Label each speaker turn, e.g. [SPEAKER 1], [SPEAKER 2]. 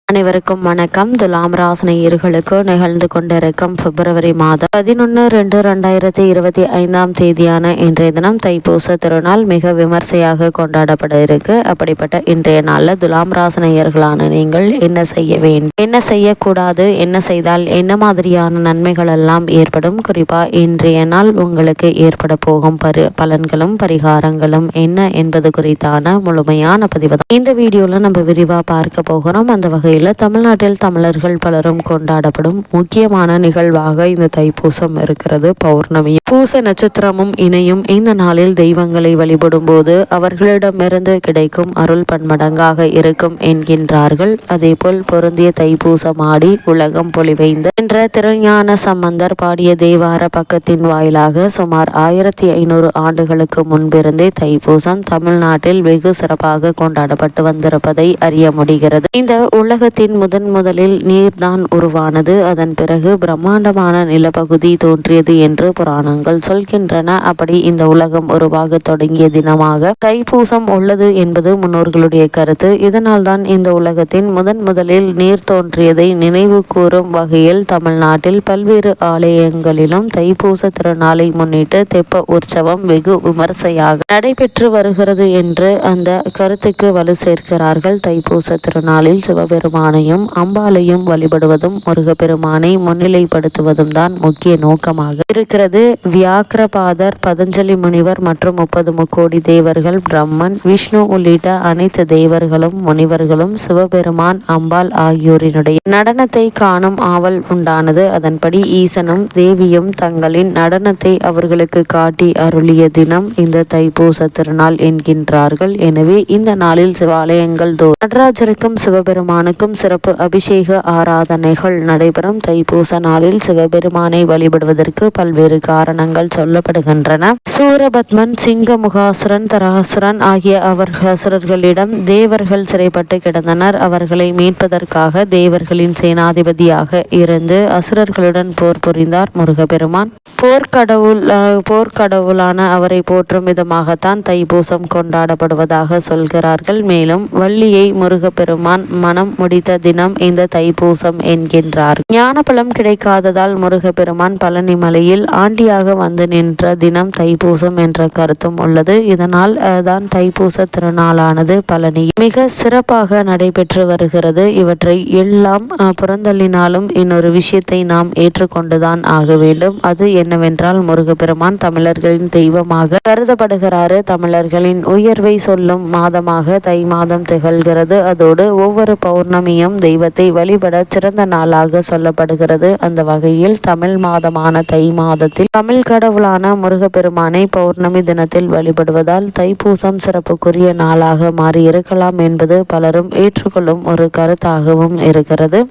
[SPEAKER 1] அனைவருக்கும் வணக்கம். துலாம் ராசினியர்களுக்கு நிகழ்ந்து கொண்டிருக்கும் பிப்ரவரி மாதம் 11/2/2025 இன்றைய தினம் தைப்பூச திருநாள் மிக விமர்சையாக கொண்டாடப்பட இருக்கு. அப்படிப்பட்ட இன்றைய நாள்ல துலாம் ராசினியர்களான நீங்கள் என்ன செய்ய வேண்டும், என்ன செய்யக்கூடாது, என்ன செய்தால் என்ன மாதிரியான நன்மைகள் எல்லாம் ஏற்படும், குறிப்பா இன்றைய நாள் உங்களுக்கு ஏற்பட போகும் பலன்களும் பரிகாரங்களும் என்ன என்பது குறித்தான முழுமையான பதிவு தான் இந்த வீடியோல நம்ம விரிவா பார்க்க போகிறோம். அந்த வகையில் தமிழ்நாட்டில் தமிழர்கள் பலரும் கொண்டாடப்படும் முக்கியமான நிகழ்வாக இந்த தைப்பூசம் இருக்கிறது. பௌர்ணமி பூச நட்சத்திரமும் இணையும் இந்த நாளில் தெய்வங்களை வழிபடும் போது அவர்களிடமிருந்து கிடைக்கும் அருள் பன்மடங்காக இருக்கும் என்கின்றார்கள். அதேபோல் பொருந்திய தைப்பூசம் ஆடி உலகம் பொலிவைந்த என்ற திருஞான சம்பந்தர் பாடிய தேவார பக்கத்தின் வாயிலாக சுமார் 1500 ஆண்டுகளுக்கு முன்பிருந்தே தைப்பூசம் தமிழ்நாட்டில் வெகு சிறப்பாக கொண்டாடப்பட்டு வந்திருப்பதை அறிய முடிகிறது. இந்த உலகத்தின் முதலில் நீர்தான் உருவானது. அதன் பிறகு பிரம்மாண்டமான நிலப்பகுதி தோன்றியது என்று புராணங்கள் சொல்கின்றன. அப்படி இந்த உலகம் உருவாக தொடங்கிய தினமாக தைப்பூசம் உள்ளது என்பது முன்னோர்களுடைய கருத்து. இதனால் தான் இந்த உலகத்தின் முதலில் நீர் தோன்றியதை நினைவு கூறும் வகையில் தமிழ்நாட்டில் பல்வேறு ஆலயங்களிலும் தைப்பூச திருநாளை முன்னிட்டு தெப்ப உற்சவம் வெகு விமர்சையாக நடைபெற்று வருகிறது என்று அந்த கருத்துக்கு வலு சேர்க்கிறார்கள். தைப்பூச திருநாளில் சிவபெருமானையும் அம்பாளையும் வழிபடுவதும் முருகப்பெருமானை முன்னிலைப்படுத்துவதும் தான் முக்கிய நோக்கமாக இருக்கிறது. வியாக்கிரபாதர், பதஞ்சலி முனிவர் மற்றும் 30 முக்கோடி தேவர்கள், பிரம்மன், விஷ்ணு உள்ளிட்ட அனைத்து தேவர்களும் முனிவர்களும் சிவபெருமான், அம்பாள் ஆகியோரினுடைய நடனத்தை காணும் ஆவல் உண்டானது. அதன்படி ஈசனும் தேவியும் தங்களின் நடனத்தை அவர்களுக்கு காட்டி அருளிய தினம் இந்த தைப்பூச திருநாள் என்கின்றார்கள். எனவே இந்த நாளில் சிவாலயங்கள் நடராஜருக்கும் சிவபெருமானுக்கும் சிறப்பு அபிஷேக ஆராதனைகள் நடைபெறும். தைப்பூச நாளில் சிவபெருமானை வழிபடுவதற்கு பல்வேறு காரணங்கள் சொல்லப்படுகின்றன. சூரபத்மன், சிங்கமுகாசுரன், தராசுரன் ஆகிய அசுரர்களிடம் தேவர்கள் சிறைப்பட்டு கிடந்தனர். அவர்களை மீட்பதற்காக தேவர்களின் சேனாதிபதியாக இருந்து அசுரர்களுடன் போர் புரிந்தார் முருகப்பெருமான். போர்க்கடவுளான அவரை போற்றும் விதமாகத்தான் தைப்பூசம் கொண்டாடப்படுவதாக சொல்கிறார்கள். மேலும் வள்ளியை முருகப்பெருமான் மனம் முடித்த தினம் இந்த தைப்பூசம் என்கின்றார். ஞானபலம் கிடைக்காததால் முருகப்பெருமான் பழனி மலையில் ஆண்டியாக வந்து நின்ற தினம் தைப்பூசம் என்ற கருத்தும் உள்ளது. இதனால் தான் தைப்பூச திருநாளானது பழனி மிக சிறப்பாக நடைபெற்று வருகிறது. இவற்றை எல்லாம் புறந்தள்ளினாலும் இன்னொரு விஷயத்தை நாம் ஏற்றுக்கொண்டுதான் ஆக வேண்டும். அது என்னவென்றால் முருகப்பெருமான் தமிழர்களின் தெய்வமாக கருதப்படுகிறாரு. தமிழர்களின் உயர்வை சொல்லும் மாதமாக தை மாதம் திகழ்கிறது. அதோடு ஒவ்வொரு பௌர்ணமியும் தெய்வத்தை வழிபட சிறந்த நாளாக சொல்லப்படுகிறது. அந்த வகையில் தமிழ் மாதமான தை மாதத்தில் தமிழ் கடவுளான முருகப்பெருமானை பௌர்ணமி தினத்தில் வழிபடுவதால் தைப்பூசம் சிறப்புக்குரிய நாளாக மாறி இருக்கலாம் என்பது பலரும் ஏற்றுக்கொள்ளும் ஒரு கருத்தாகவும் இருக்கிறது.